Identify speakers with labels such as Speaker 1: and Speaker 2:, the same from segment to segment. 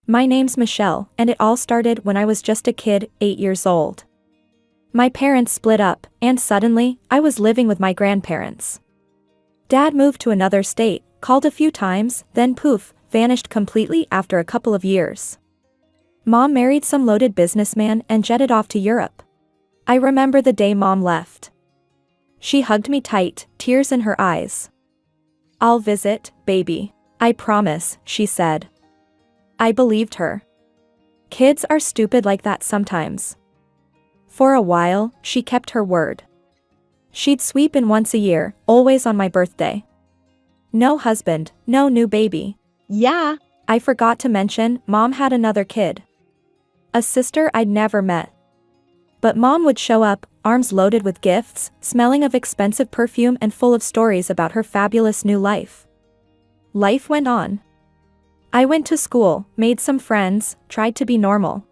Speaker 1: My name's Michelle, and it all started when I was just a kid, 8 years old. My parents split up, and suddenly, I was living with my grandparents. Dad moved to another state, called a few times, then poof, vanished completely after a couple of years. Mom married some loaded businessman and jetted off to Europe. I remember the day Mom left. She hugged me tight, tears in her eyes. "I'll visit, baby. I promise," she said. I believed her. Kids are stupid like that sometimes. For a while, she kept her word. She'd sweep in once a year, always on my birthday. No husband, no new baby. Yeah, I forgot to mention, Mom had another kid. A sister I'd never met. But Mom would show up, arms loaded with gifts, smelling of expensive perfume and full of stories about her fabulous new life. Life went on. I went to school, made some friends, tried to be normal.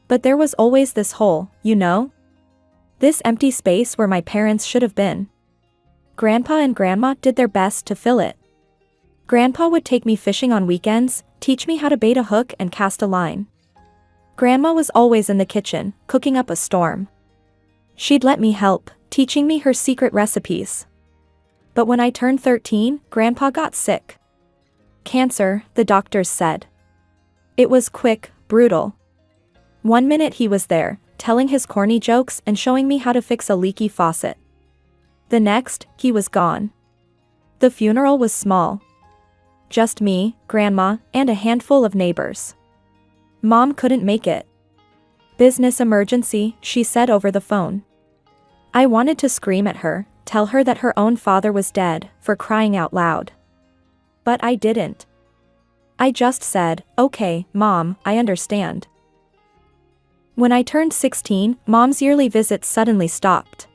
Speaker 1: But there was always this hole, you know? This empty space where my parents should have been. Grandpa and Grandma did their best to fill it. Grandpa would take me fishing on weekends, teach me how to bait a hook and cast a line. Grandma was always in the kitchen, cooking up a storm. She'd let me help, teaching me her secret recipes. But when I turned 13, Grandpa got sick. Cancer, the doctors said. It was quick, brutal. One minute he was there, telling his corny jokes and showing me how to fix a leaky faucet. The next, he was gone. The funeral was small. Just me, Grandma, and a handful of neighbors. Mom couldn't make it. "Business emergency," she said over the phone. I wanted to scream at her, tell her that her own father was dead, for crying out loud. But I didn't. I just said, "Okay, Mom, I understand." When I turned 16, Mom's yearly visits suddenly stopped.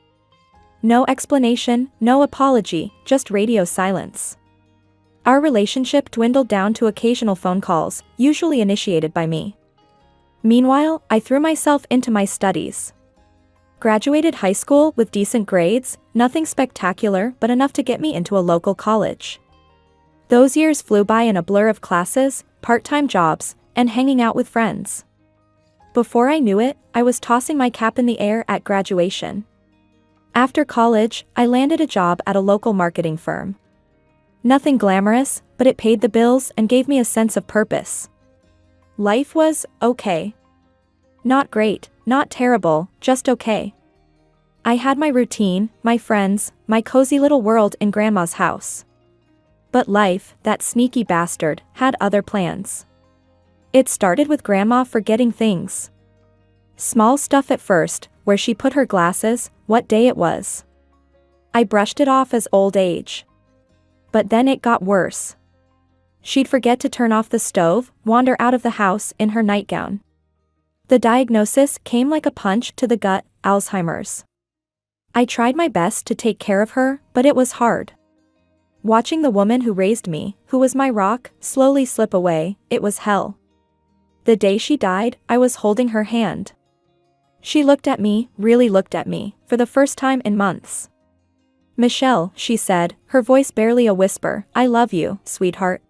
Speaker 1: No explanation, no apology, just radio silence. Our relationship dwindled down to occasional phone calls, usually initiated by me. Meanwhile, I threw myself into my studies. Graduated high school with decent grades, nothing spectacular but enough to get me into a local college. Those years flew by in a blur of classes, part-time jobs, and hanging out with friends. Before I knew it, I was tossing my cap in the air at graduation. After college, I landed a job at a local marketing firm. Nothing glamorous, but it paid the bills and gave me a sense of purpose. Life was okay. Not great, not terrible, just okay. I had my routine, my friends, my cozy little world in Grandma's house. But life, that sneaky bastard, had other plans. It started with Grandma forgetting things. Small stuff at first, where she put her glasses, what day it was. I brushed it off as old age. But then it got worse. She'd forget to turn off the stove, wander out of the house in her nightgown. The diagnosis came like a punch to the gut, Alzheimer's. I tried my best to take care of her, but it was hard. Watching the woman who raised me, who was my rock, slowly slip away, it was hell. The day she died, I was holding her hand. She looked at me, really looked at me, for the first time in months. "Michelle," she said, her voice barely a whisper, "I love you, sweetheart."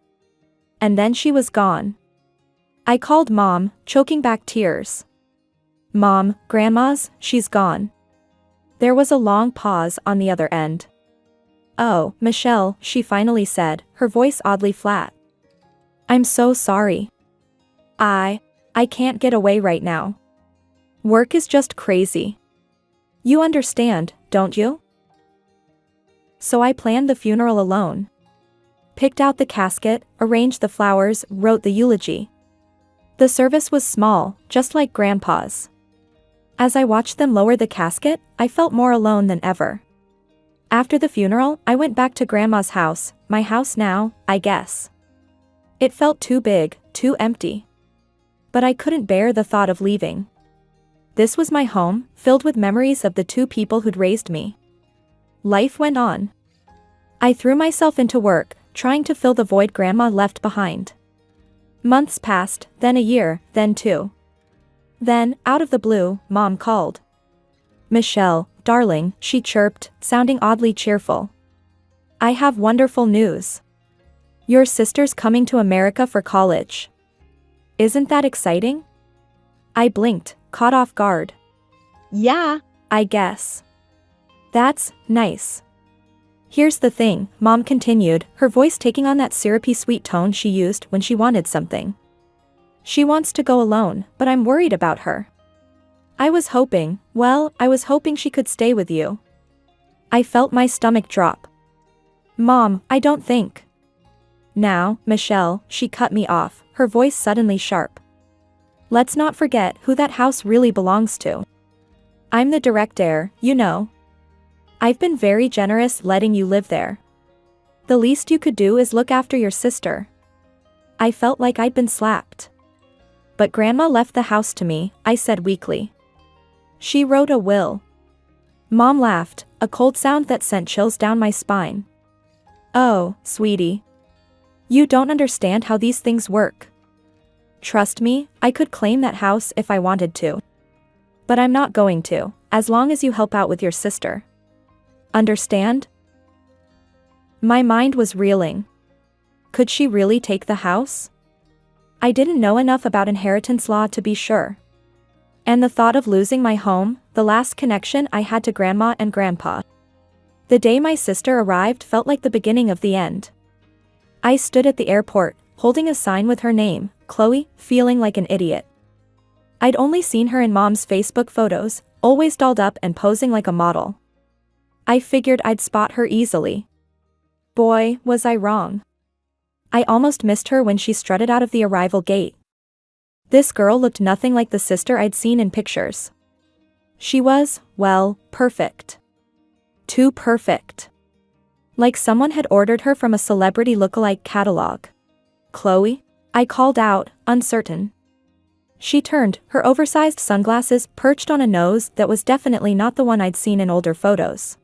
Speaker 1: And then she was gone. I called Mom, choking back tears. "Mom, Grandma's, she's gone." There was a long pause on the other end. "Oh, Michelle," she finally said, her voice oddly flat. "I'm so sorry. I can't get away right now. Work is just crazy. You understand, don't you?" So I planned the funeral alone. Picked out the casket, arranged the flowers, wrote the eulogy. The service was small, just like Grandpa's. As I watched them lower the casket, I felt more alone than ever. After the funeral, I went back to Grandma's house, my house now, I guess. It felt too big, too empty. But I couldn't bear the thought of leaving. This was my home, filled with memories of the two people who'd raised me. Life went on. I threw myself into work, trying to fill the void Grandma left behind. Months passed, then a year, then 2. Then, out of the blue, Mom called. "Michelle, darling," she chirped, sounding oddly cheerful. "I have wonderful news. Your sister's coming to America for college." Isn't that exciting? I blinked, caught off guard.
Speaker 2: Yeah.
Speaker 1: I guess. That's nice. Here's the thing, Mom continued, her voice taking on that syrupy sweet tone she used when she wanted something. She wants to go alone, but I'm worried about her. I was hoping she could stay with you. I felt my stomach drop. Mom, I don't think. Now, Michelle, she cut me off, her voice suddenly sharp. Let's not forget who that house really belongs to. I'm the direct heir, you know. I've been very generous letting you live there. The least you could do is look after your sister. I felt like I'd been slapped. But Grandma left the house to me, I said weakly. She wrote a will. Mom laughed, a cold sound that sent chills down my spine. Oh, sweetie. You don't understand how these things work. Trust me, I could claim that house if I wanted to. But I'm not going to, as long as you help out with your sister. Understand? My mind was reeling. Could she really take the house? I didn't know enough about inheritance law to be sure. And the thought of losing my home, the last connection I had to Grandma and Grandpa. The day my sister arrived felt like the beginning of the end. I stood at the airport, holding a sign with her name, Chloe, feeling like an idiot. I'd only seen her in Mom's Facebook photos, always dolled up and posing like a model. I figured I'd spot her easily. Boy, was I wrong. I almost missed her when she strutted out of the arrival gate. This girl looked nothing like the sister I'd seen in pictures. She was, well, perfect. Too perfect. Like someone had ordered her from a celebrity lookalike catalog. Chloe? I called out, uncertain. She turned, her oversized sunglasses perched on a nose that was definitely not the one I'd seen in older photos.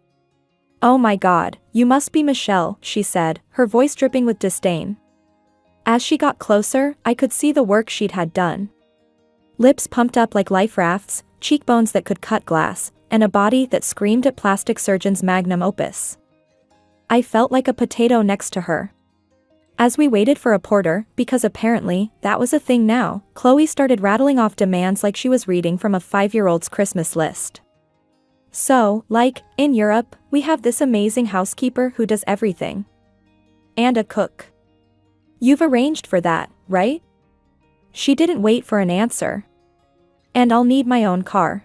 Speaker 1: Oh my God, you must be Michelle, she said, her voice dripping with disdain. As she got closer, I could see the work she'd had done. Lips pumped up like life rafts, cheekbones that could cut glass, and a body that screamed at plastic surgeon's magnum opus. I felt like a potato next to her. As we waited for a porter, because apparently, that was a thing now, Chloe started rattling off demands like she was reading from a 5-year-old's Christmas list. So, like, in Europe, we have this amazing housekeeper who does everything. And a cook. You've arranged for that, right? She didn't wait for an answer. And I'll need my own car.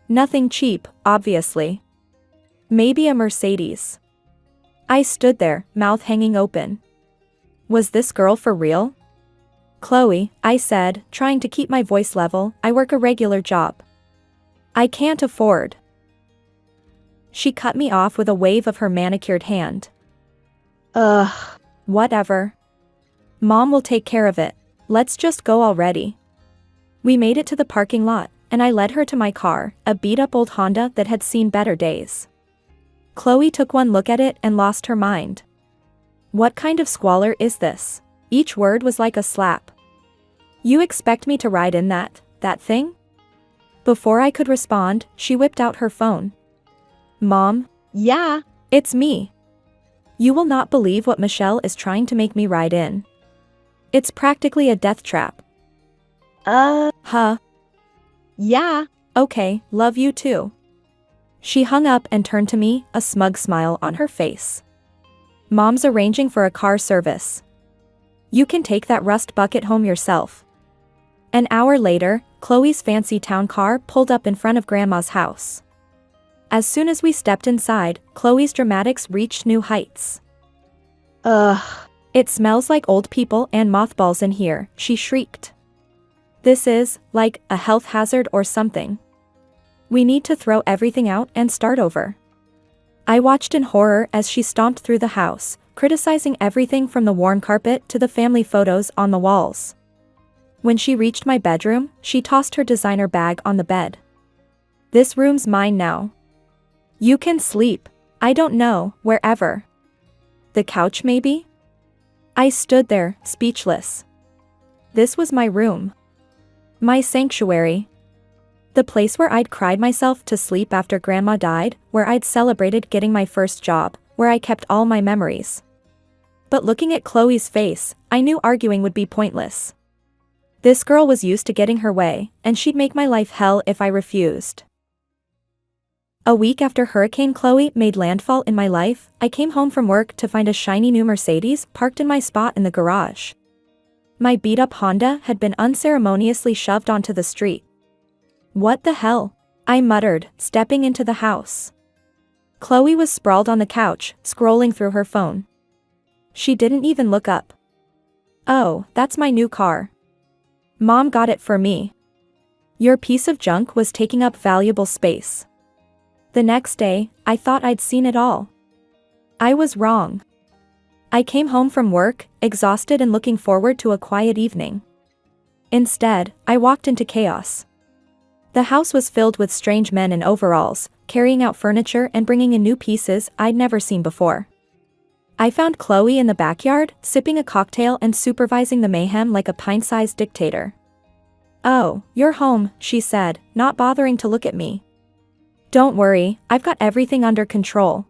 Speaker 1: Nothing cheap, obviously. Maybe a Mercedes. I stood there, mouth hanging open. Was this girl for real? Chloe, I said, trying to keep my voice level, I work a regular job. I can't afford. She cut me off with a wave of her manicured hand. Ugh. Whatever. Mom will take care of it. Let's just go already. We made it to the parking lot, and I led her to my car, a beat-up old Honda that had seen better days. Chloe took one look at it and lost her mind. What kind of squalor is this? Each word was like a slap. You expect me to ride in that thing? Before I could respond, she whipped out her phone. Mom?
Speaker 2: Yeah.
Speaker 1: It's me. You will not believe what Michelle is trying to make me ride in. It's practically a death trap. Huh?
Speaker 2: Yeah.
Speaker 1: Okay, love you too. She hung up and turned to me, a smug smile on her face. Mom's arranging for a car service. You can take that rust bucket home yourself. An hour later, Chloe's fancy town car pulled up in front of Grandma's house. As soon as we stepped inside, Chloe's dramatics reached new heights. Ugh. It smells like old people and mothballs in here, she shrieked. This is, like, a health hazard or something. We need to throw everything out and start over. I watched in horror as she stomped through the house, criticizing everything from the worn carpet to the family photos on the walls. When she reached my bedroom, she tossed her designer bag on the bed. This room's mine now. You can sleep, I don't know, wherever. The couch maybe? I stood there, speechless. This was my room. My sanctuary. The place where I'd cried myself to sleep after Grandma died, where I'd celebrated getting my first job, where I kept all my memories. But looking at Chloe's face, I knew arguing would be pointless. This girl was used to getting her way, and she'd make my life hell if I refused. A week after Hurricane Chloe made landfall in my life, I came home from work to find a shiny new Mercedes parked in my spot in the garage. My beat-up Honda had been unceremoniously shoved onto the street. "What the hell?" I muttered, stepping into the house. Chloe was sprawled on the couch, scrolling through her phone. She didn't even look up. "Oh, that's my new car. Mom got it for me." "Your piece of junk was taking up valuable space." The next day, I thought I'd seen it all. I was wrong. I came home from work, exhausted and looking forward to a quiet evening. Instead, I walked into chaos. The house was filled with strange men in overalls, carrying out furniture and bringing in new pieces I'd never seen before. I found Chloe in the backyard, sipping a cocktail and supervising the mayhem like a pint-sized dictator. "Oh, you're home," she said, not bothering to look at me. "Don't worry, I've got everything under control.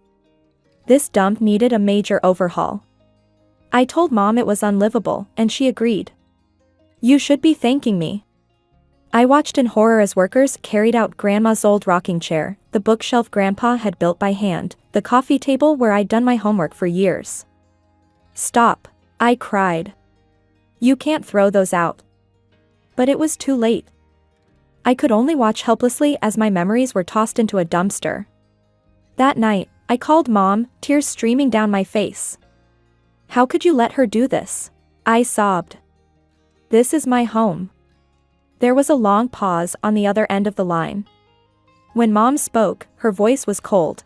Speaker 1: This dump needed a major overhaul." I told Mom it was unlivable, and she agreed. "You should be thanking me." I watched in horror as workers carried out Grandma's old rocking chair, the bookshelf Grandpa had built by hand, the coffee table where I'd done my homework for years. "Stop," I cried. "You can't throw those out." But it was too late. I could only watch helplessly as my memories were tossed into a dumpster. That night, I called Mom, tears streaming down my face. "How could you let her do this?" I sobbed. "This is my home." There was a long pause on the other end of the line. When Mom spoke, her voice was cold.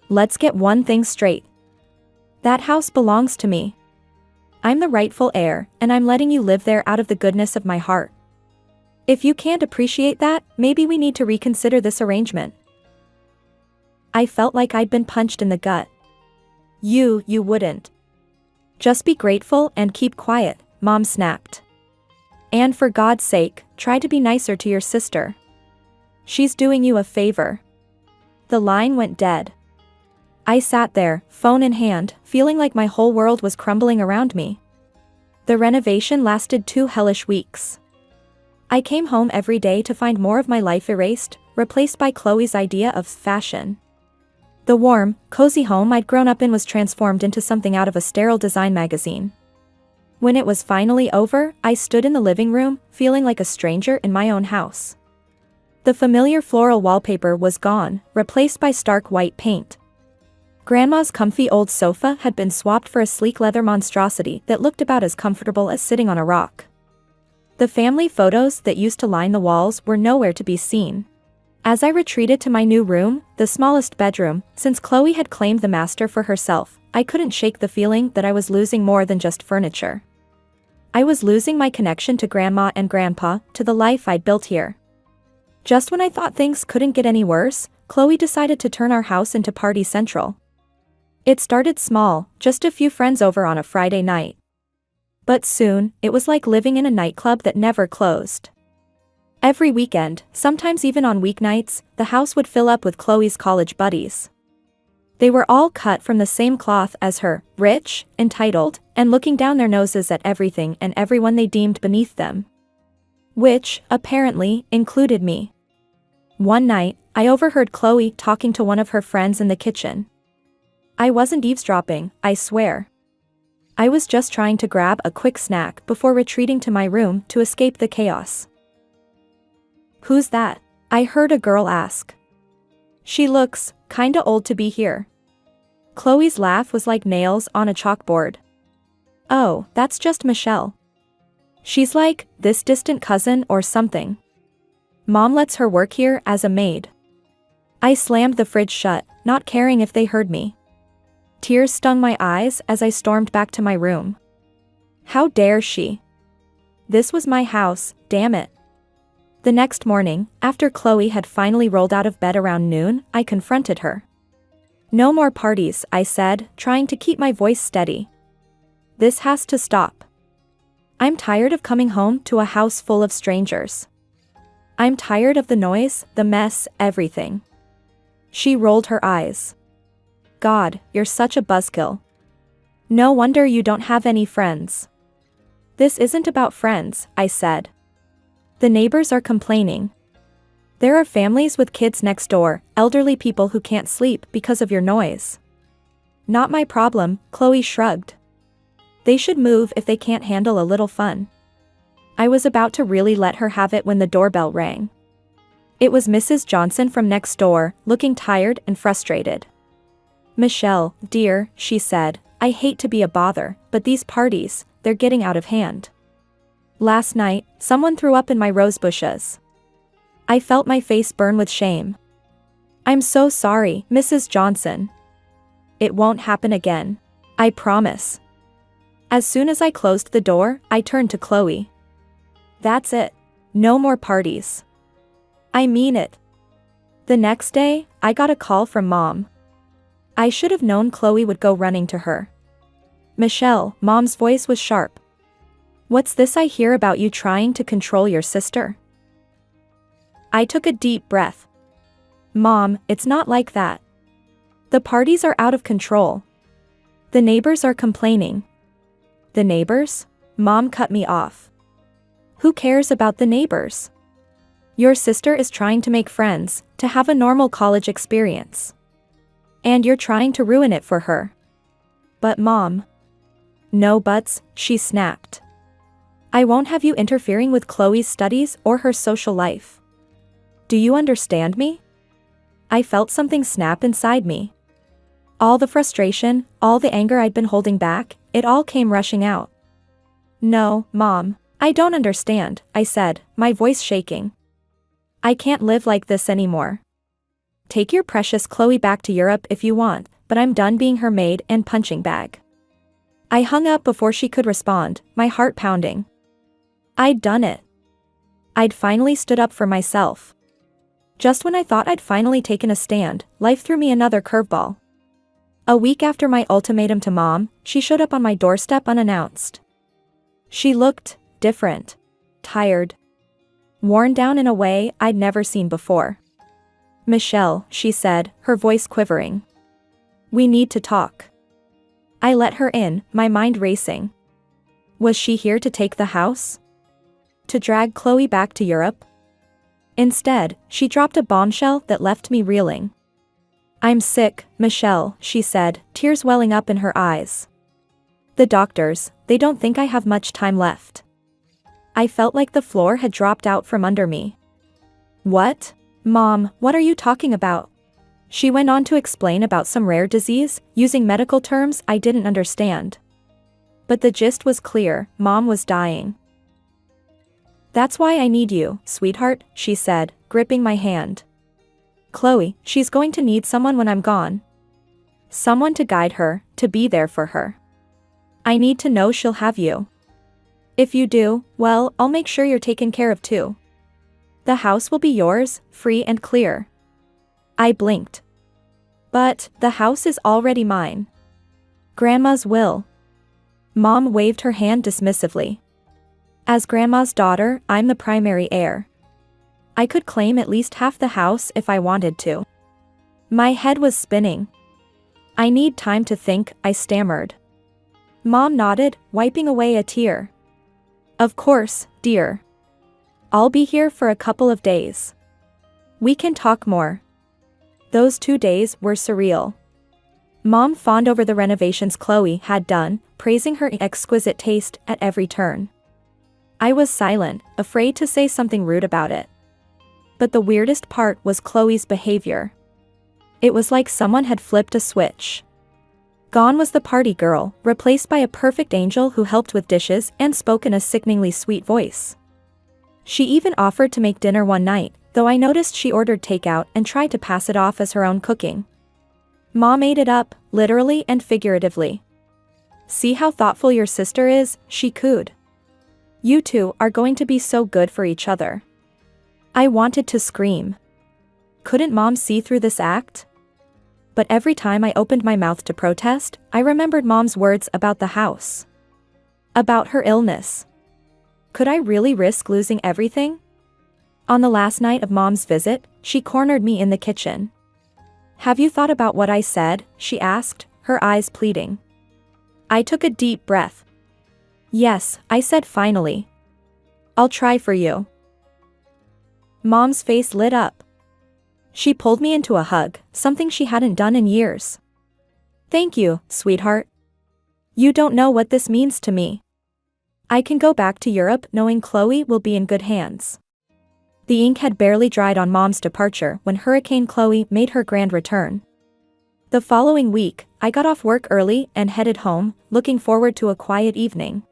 Speaker 1: "Let's get one thing straight. That house belongs to me. I'm the rightful heir, and I'm letting you live there out of the goodness of my heart. If you can't appreciate that, maybe we need to reconsider this arrangement." I felt like I'd been punched in the gut. You wouldn't. "Just be grateful and keep quiet," Mom snapped. "And for God's sake, try to be nicer to your sister. She's doing you a favor." The line went dead. I sat there, phone in hand, feeling like my whole world was crumbling around me. The renovation lasted 2 hellish weeks. I came home every day to find more of my life erased, replaced by Chloe's idea of fashion. The warm, cozy home I'd grown up in was transformed into something out of a sterile design magazine. When it was finally over, I stood in the living room, feeling like a stranger in my own house. The familiar floral wallpaper was gone, replaced by stark white paint. Grandma's comfy old sofa had been swapped for a sleek leather monstrosity that looked about as comfortable as sitting on a rock. The family photos that used to line the walls were nowhere to be seen. As I retreated to my new room, the smallest bedroom, since Chloe had claimed the master for herself, I couldn't shake the feeling that I was losing more than just furniture. I was losing my connection to Grandma and Grandpa, to the life I'd built here. Just when I thought things couldn't get any worse, Chloe decided to turn our house into party central. It started small, just a few friends over on a Friday night. But soon, it was like living in a nightclub that never closed. Every weekend, sometimes even on weeknights, the house would fill up with Chloe's college buddies. They were all cut from the same cloth as her, rich, entitled, and looking down their noses at everything and everyone they deemed beneath them. Which, apparently, included me. One night, I overheard Chloe talking to one of her friends in the kitchen. I wasn't eavesdropping, I swear. I was just trying to grab a quick snack before retreating to my room to escape the chaos. "Who's that?" I heard a girl ask. "She looks kinda old to be here." Chloe's laugh was like nails on a chalkboard. "Oh, that's just Michelle. She's like this distant cousin or something. Mom lets her work here as a maid." I slammed the fridge shut, not caring if they heard me. Tears stung my eyes as I stormed back to my room. How dare she? This was my house, damn it. The next morning, after Chloe had finally rolled out of bed around noon, I confronted her. "No more parties," I said, trying to keep my voice steady. "This has to stop. I'm tired of coming home to a house full of strangers. I'm tired of the noise, the mess, everything." She rolled her eyes. "God, you're such a buzzkill. No wonder you don't have any friends." This isn't about friends, I said. The neighbors are complaining. There are families with kids next door, elderly people who can't sleep because of your noise. Not my problem, Chloe shrugged. They should move if they can't handle a little fun. I was about to really let her have it when the doorbell rang. It was Mrs. Johnson from next door, looking tired and frustrated. Michelle, dear, she said, I hate to be a bother, but these parties, they're getting out of hand. Last night, someone threw up in my rose bushes. I felt my face burn with shame. I'm so sorry, Mrs. Johnson. It won't happen again. I promise. As soon as I closed the door, I turned to Chloe. That's it. No more parties. I mean it. The next day, I got a call from Mom. I should have known Chloe would go running to her. Michelle, Mom's voice was sharp. What's this I hear about you trying to control your sister? I took a deep breath. Mom, it's not like that. The parties are out of control. The neighbors are complaining. The neighbors? Mom cut me off. Who cares about the neighbors? Your sister is trying to make friends, to have a normal college experience. And you're trying to ruin it for her. But Mom. No buts, she snapped. I won't have you interfering with Chloe's studies or her social life. Do you understand me? I felt something snap inside me. All the frustration, all the anger I'd been holding back, it all came rushing out. No, Mom, I don't understand, I said, my voice shaking. I can't live like this anymore. Take your precious Chloe back to Europe if you want, but I'm done being her maid and punching bag. I hung up before she could respond, my heart pounding. I'd done it. I'd finally stood up for myself. Just when I thought I'd finally taken a stand, life threw me another curveball. A week after my ultimatum to Mom, she showed up on my doorstep unannounced. She looked different, tired, worn down in a way I'd never seen before. Michelle, she said, her voice quivering. We need to talk. I let her in, my mind racing. Was she here to take the house? To drag Chloe back to Europe? Instead, she dropped a bombshell that left me reeling. I'm sick, Michelle, she said, tears welling up in her eyes. The doctors, they don't think I have much time left. I felt like the floor had dropped out from under me. What? Mom, what are you talking about? She went on to explain about some rare disease, using medical terms I didn't understand. But the gist was clear, Mom was dying. That's why I need you, sweetheart, she said, gripping my hand. Chloe, she's going to need someone when I'm gone. Someone to guide her, to be there for her. I need to know she'll have you. If you do, well, I'll make sure you're taken care of too. The house will be yours, free and clear. I blinked. But, the house is already mine. Grandma's will. Mom waved her hand dismissively. As Grandma's daughter, I'm the primary heir. I could claim at least half the house if I wanted to. My head was spinning. I need time to think, I stammered. Mom nodded, wiping away a tear. Of course, dear. I'll be here for a couple of days. We can talk more. Those 2 days were surreal. Mom fawned over the renovations Chloe had done, praising her exquisite taste at every turn. I was silent, afraid to say something rude about it. But the weirdest part was Chloe's behavior. It was like someone had flipped a switch. Gone was the party girl, replaced by a perfect angel who helped with dishes and spoke in a sickeningly sweet voice. She even offered to make dinner one night, though I noticed she ordered takeout and tried to pass it off as her own cooking. Mom ate it up, literally and figuratively. See how thoughtful your sister is, she cooed. You two are going to be so good for each other. I wanted to scream. Couldn't Mom see through this act? But every time I opened my mouth to protest, I remembered Mom's words about the house. About her illness. Could I really risk losing everything? On the last night of Mom's visit, she cornered me in the kitchen. Have you thought about what I said? She asked, her eyes pleading. I took a deep breath. Yes, I said finally. I'll try for you. Mom's face lit up. She pulled me into a hug, something she hadn't done in years. Thank you, sweetheart. You don't know what this means to me. I can go back to Europe knowing Chloe will be in good hands. The ink had barely dried on Mom's departure when Hurricane Chloe made her grand return. The following week, I got off work early and headed home, looking forward to a quiet evening.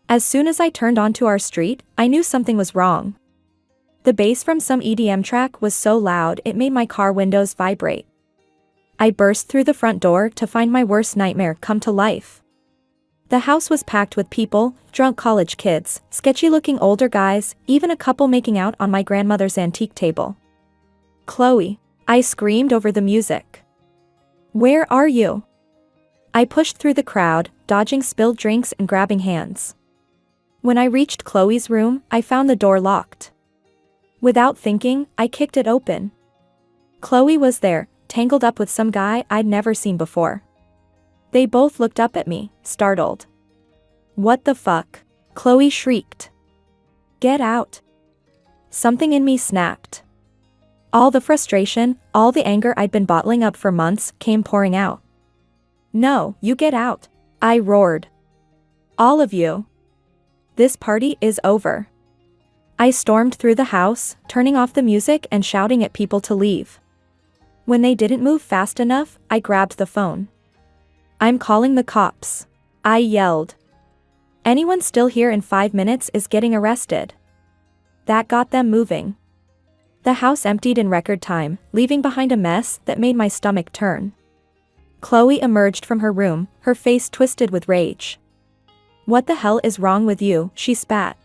Speaker 1: As soon as I turned onto our street, I knew something was wrong. The bass from some EDM track was so loud it made my car windows vibrate. I burst through the front door to find my worst nightmare come to life. The house was packed with people, drunk college kids, sketchy-looking older guys, even a couple making out on my grandmother's antique table. Chloe, I screamed over the music. Where are you? I pushed through the crowd, dodging spilled drinks and grabbing hands. When I reached Chloe's room, I found the door locked. Without thinking, I kicked it open. Chloe was there, tangled up with some guy I'd never seen before. They both looked up at me, startled. What the fuck? Chloe shrieked. Get out. Something in me snapped. All the frustration, all the anger I'd been bottling up for months came pouring out. No, you get out, I roared. All of you. This party is over. I stormed through the house, turning off the music and shouting at people to leave. When they didn't move fast enough, I grabbed the phone. I'm calling the cops, I yelled. Anyone still here in 5 minutes is getting arrested. That got them moving. The house emptied in record time, leaving behind a mess that made my stomach turn. Chloe emerged from her room, her face twisted with rage. What the hell is wrong with you? She spat.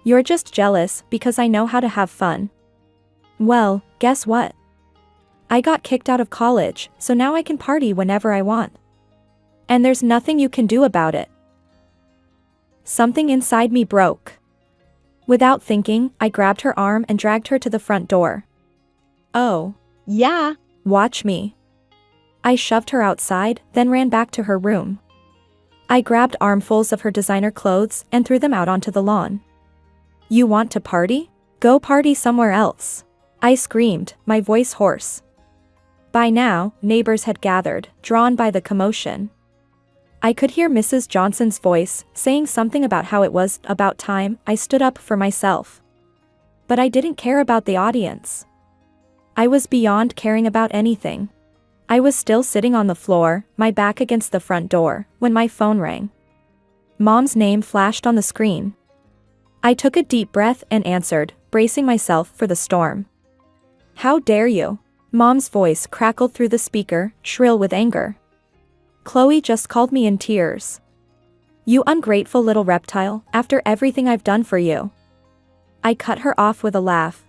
Speaker 1: You're just jealous because I know how to have fun. Well, guess what? I got kicked out of college, so now I can party whenever I want. And there's nothing you can do about it. Something inside me broke. Without thinking, I grabbed her arm and dragged her to the front door. Oh.
Speaker 2: Yeah.
Speaker 1: Watch me. I shoved her outside, then ran back to her room. I grabbed armfuls of her designer clothes and threw them out onto the lawn. You want to party? Go party somewhere else. I screamed, my voice hoarse. By now, neighbors had gathered, drawn by the commotion. I could hear Mrs. Johnson's voice, saying something about how it was about time I stood up for myself. But I didn't care about the audience. I was beyond caring about anything. I was still sitting on the floor, my back against the front door, when my phone rang. Mom's name flashed on the screen. I took a deep breath and answered, bracing myself for the storm. How dare you? Mom's voice crackled through the speaker, shrill with anger. Chloe just called me in tears. You ungrateful little reptile, after everything I've done for you. I cut her off with a laugh.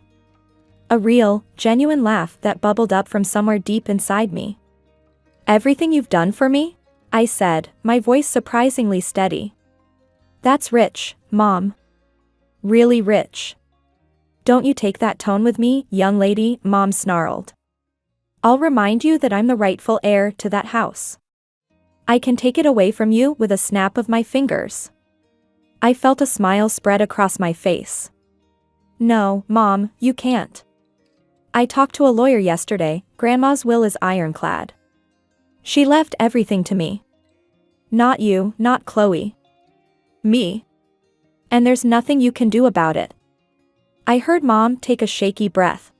Speaker 1: A real, genuine laugh that bubbled up from somewhere deep inside me. Everything you've done for me? I said, my voice surprisingly steady. That's rich, Mom. Really rich. Don't you take that tone with me, young lady, Mom snarled. I'll remind you that I'm the rightful heir to that house. I can take it away from you with a snap of my fingers. I felt a smile spread across my face. No, Mom, you can't. I talked to a lawyer yesterday, Grandma's will is ironclad. She left everything to me. Not you, not Chloe. Me. And there's nothing you can do about it. I heard Mom take a shaky breath.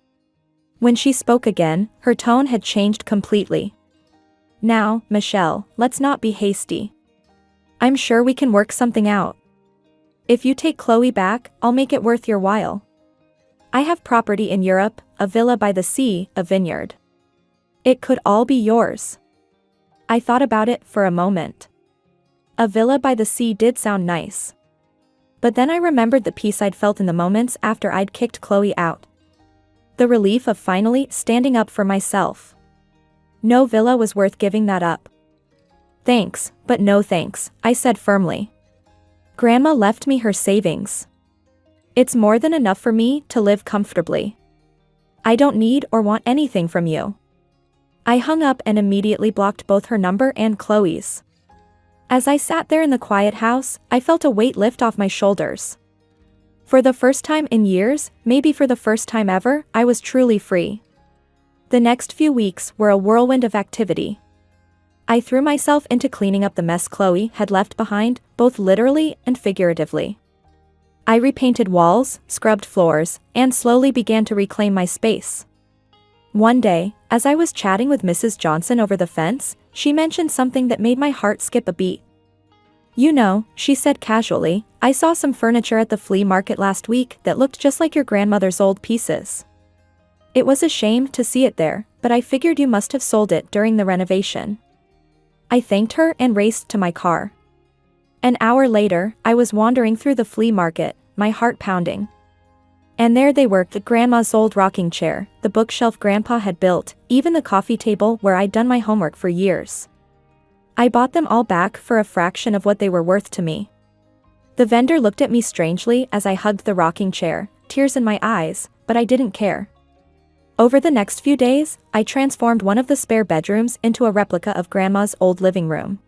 Speaker 1: When she spoke again, her tone had changed completely. Now, Michelle, let's not be hasty. I'm sure we can work something out. If you take Chloe back, I'll make it worth your while. I have property in Europe, a villa by the sea, a vineyard. It could all be yours. I thought about it for a moment. A villa by the sea did sound nice. But then I remembered the peace I'd felt in the moments after I'd kicked Chloe out. The relief of finally standing up for myself. No villa was worth giving that up. Thanks, but no thanks, I said firmly. Grandma left me her savings. It's more than enough for me to live comfortably. I don't need or want anything from you. I hung up and immediately blocked both her number and Chloe's. As I sat there in the quiet house, I felt a weight lift off my shoulders. For the first time in years, maybe for the first time ever, I was truly free. The next few weeks were a whirlwind of activity. I threw myself into cleaning up the mess Chloe had left behind, both literally and figuratively. I repainted walls, scrubbed floors, and slowly began to reclaim my space. One day, as I was chatting with Mrs. Johnson over the fence, she mentioned something that made my heart skip a beat. "You know," she said casually, "I saw some furniture at the flea market last week that looked just like your grandmother's old pieces. It was a shame to see it there, but I figured you must have sold it during the renovation." I thanked her and raced to my car. An hour later, I was wandering through the flea market, my heart pounding. And there they were, the grandma's old rocking chair, the bookshelf Grandpa had built, even the coffee table where I'd done my homework for years. I bought them all back for a fraction of what they were worth to me. The vendor looked at me strangely as I hugged the rocking chair, tears in my eyes, but I didn't care. Over the next few days, I transformed one of the spare bedrooms into a replica of Grandma's old living room.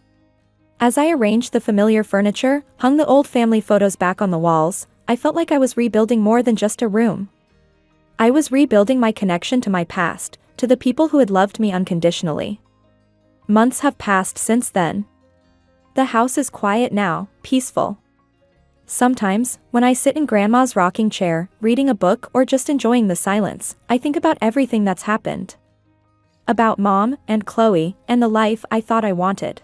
Speaker 1: As I arranged the familiar furniture, hung the old family photos back on the walls, I felt like I was rebuilding more than just a room. I was rebuilding my connection to my past, to the people who had loved me unconditionally. Months have passed since then. The house is quiet now, peaceful. Sometimes, when I sit in Grandma's rocking chair, reading a book or just enjoying the silence, I think about everything that's happened. About Mom and Chloe and the life I thought I wanted.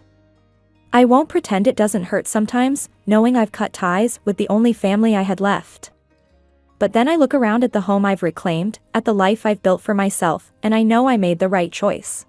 Speaker 1: I won't pretend it doesn't hurt sometimes, knowing I've cut ties with the only family I had left. But then I look around at the home I've reclaimed, at the life I've built for myself, and I know I made the right choice.